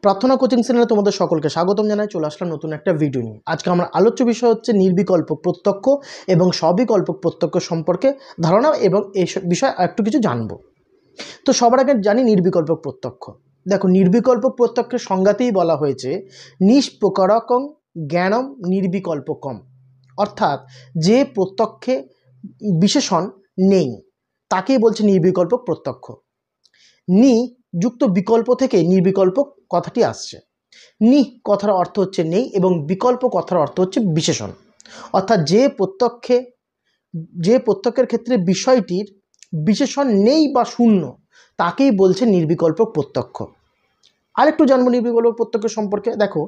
প্রার্থনা কোচিং চ্যানেলে তোমাদের সকলকে স্বাগতম জানাই। চলে আসলাম নতুন একটা ভিডিও নিয়ে। আজকে আমরা আলোচ্য বিষয় হচ্ছে নির্বিকল্প প্রত্যক্ষ এবং সবিকল্প প্রত্যক্ষ সম্পর্কে ধারণা এবং এই বিষয়ে একটু কিছু জানবো। তো সবার আগে জানি নির্বিকল্প প্রত্যক্ষ। দেখো, নির্বিকল্প প্রত্যক্ষের সংজ্ঞাতেই বলা হয়েছে নিষ্প্রকারকং জ্ঞানম নির্বিকল্পকম, অর্থাৎ যে প্রত্যক্ষে বিশেষণ নেই তাকেই বলছে নির্বিকল্প প্রত্যক্ষ। নি যুক্ত বিকল্প থেকে নির্বিকল্প কথাটি আসছে। নি কথার অর্থ হচ্ছে নেই এবং বিকল্প কথার অর্থ হচ্ছে বিশেষণ, অর্থাৎ যে প্রত্যক্ষের ক্ষেত্রে বিষয়টির বিশেষণ নেই বা শূন্য তাকেই বলছে নির্বিকল্প প্রত্যক্ষ। আরেকটু জানবো নির্বিকল্প প্রত্যক্ষ সম্পর্কে। দেখো,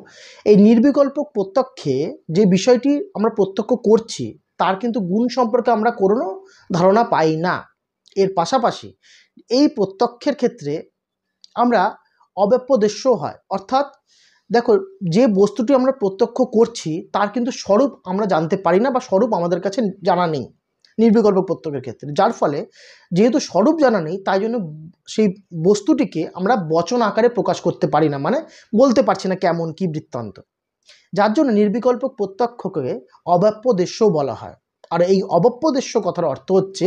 এই নির্বিকল্প প্রত্যক্ষে যে বিষয়টি আমরা প্রত্যক্ষ করছি তার কিন্তু গুণ সম্পর্কে আমরা কোনো ধারণা পাই না। এর পাশাপাশি এই প্রত্যক্ষের ক্ষেত্রে আমরা অব্যপদেশ্য হয়, অর্থাৎ দেখো যে বস্তুটি আমরা প্রত্যক্ষ করছি তার কিন্তু স্বরূপ আমরা জানতে পারি না বা স্বরূপ আমাদের কাছে জানা নেই নির্বিকল্প প্রত্যক্ষের ক্ষেত্রে। যার ফলে যেহেতু স্বরূপ জানা নেই তাই জন্য সেই বস্তুটিকে আমরা বচন আকারে প্রকাশ করতে পারি না, মানে বলতে পারছি না কেমন কি বৃত্তান্ত। যার জন্য নির্বিকল্প প্রত্যক্ষকে অব্যপদেশ্য বলা হয়। আর এই অব্যপদেশ্য কথার অর্থ হচ্ছে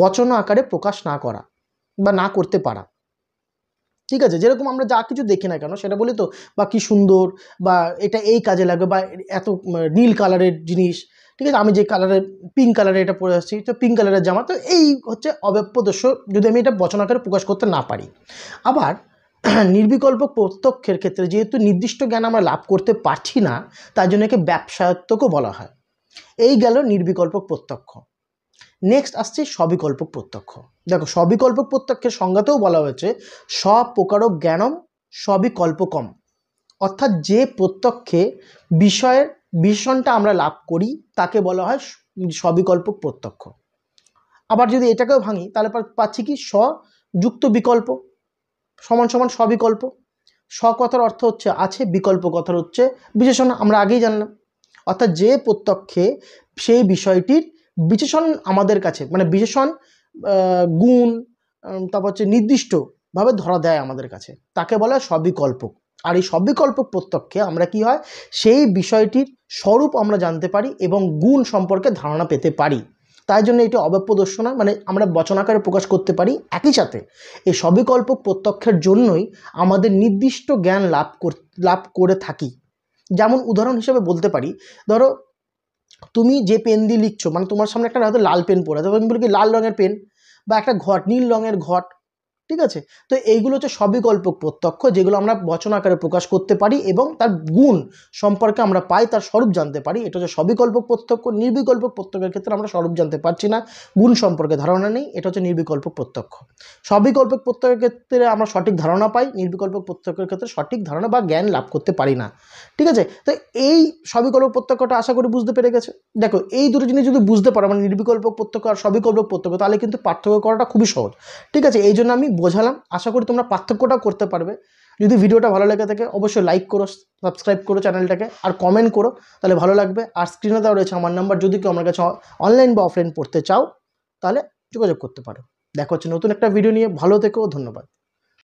বচন আকারে প্রকাশ না করা বা না করতে পারা। ঠিক আছে, যেরকম আমরা যা কিছু দেখি না কেন সেটা বলি তো, বা কি সুন্দর, বা এটা এই কাজে লাগবে, বা এত নীল কালারের জিনিস, ঠিক আছে, আমি যে কালারের পিঙ্ক কালারে এটা পরে আসছি তো পিঙ্ক কালারের জামা, তো এই হচ্ছে অব্যপদেশ্য যদি আমি এটা বচন আকারে প্রকাশ করতে না পারি। আবার নির্বিকল্প প্রত্যক্ষের ক্ষেত্রে যেহেতু নির্দিষ্ট জ্ঞান আমরা লাভ করতে পারছি না তাই জন্য একে ব্যবসায়ত্বকও বলা হয়। এই গেল নির্বিকল্প প্রত্যক্ষ। নেক্সট আসছে সবিকল্প প্রত্যক্ষ। দেখো, সবিকল্প প্রত্যক্ষের সংজ্ঞাতেও বলা হয়েছে স্বপ্রকার জ্ঞানম সবিকল্পকম, অর্থাৎ যে প্রত্যক্ষে বিষয়ের বিশেষণটা আমরা লাভ করি তাকে বলা হয় সবিকল্প প্রত্যক্ষ। আবার যদি এটাকেও ভাঙি তাহলে পাচ্ছি কি স্বযুক্ত বিকল্প সমান সমান সবিকল্প। স কথার অর্থ হচ্ছে আছে, বিকল্প কথার হচ্ছে বিশেষণ, আমরা আগেই জানলাম। অর্থাৎ যে প্রত্যক্ষে সেই বিষয়টির বিশেষণ আমাদের কাছে, মানে বিশেষণ গুণ তারপর হচ্ছে নির্দিষ্টভাবে ধরা দেয় আমাদের কাছে, তাকে বলা হয় সবিকল্প। আর এই সবিকল্প প্রত্যক্ষে আমরা কি হয় সেই বিষয়টির স্বরূপ আমরা জানতে পারি এবং গুণ সম্পর্কে ধারণা পেতে পারি। তাই জন্য এটি অব্যপদেশ্য না, মানে আমরা বচন আকারে প্রকাশ করতে পারি। একই সাথে এই সবিকল্প প্রত্যক্ষের জন্যই আমাদের নির্দিষ্ট জ্ঞান লাভ করে থাকি। যেমন উদাহরণ হিসেবে বলতে পারি, ধরো তুমি যে পেন দিয়ে লিখছো, মানে তোমার সামনে একটা হয়তো লাল পেন পড়ে আছে, আমি বলি কি লাল রঙের পেন, বা একটা ঘট নীল রঙের ঘট, ঠিক আছে। তো এইগুলো হচ্ছে সবিকল্প প্রত্যক্ষ, যেগুলো আমরা বচন আকারে প্রকাশ করতে পারি এবং তার গুণ সম্পর্কে আমরা পাই, তার স্বরূপ জানতে পারি। এটা হচ্ছে সবিকল্প প্রত্যক্ষ। নির্বিকল্প প্রত্যক্ষের ক্ষেত্রে আমরা স্বরূপ জানতে পারছি না, গুণ সম্পর্কে ধারণা নেই, এটা হচ্ছে নির্বিকল্প প্রত্যক্ষ। সবিকল্প প্রত্যক্ষের ক্ষেত্রে আমরা সঠিক ধারণা পাই, নির্বিকল্প প্রত্যক্ষের ক্ষেত্রে সঠিক ধারণা বা জ্ঞান লাভ করতে পারি না। ঠিক আছে, তো এই সবিকল্প প্রত্যক্ষটা আশা করি বুঝতে পেরে গেছে। দেখো, এই দুটো জিনিস যদি বুঝতে পারো, মানে নির্বিকল্প প্রত্যক্ষ আর সবিকল্প প্রত্যক্ষ, তাহলে কিন্তু পার্থক্য করাটা খুবই সহজ। ঠিক আছে, এই জন্য আমি বোঝালাম, আশা করি তোমরা পার্থক্যটাও করতে পারবে। যদি ভিডিওটা ভালো লেগে থাকে অবশ্যই লাইক করো, সাবস্ক্রাইব করো চ্যানেলটাকে, আর কমেন্ট করো, তাহলে ভালো লাগবে। আর স্ক্রিনে দেওয়া রয়েছে আমার নাম্বার, যদি কেউ আমার কাছে অনলাইন বা অফলাইন পড়তে চাও তাহলে যোগাযোগ করতে পারো। দেখা হচ্ছে নতুন একটা ভিডিও নিয়ে। ভালো থেকো, ধন্যবাদ।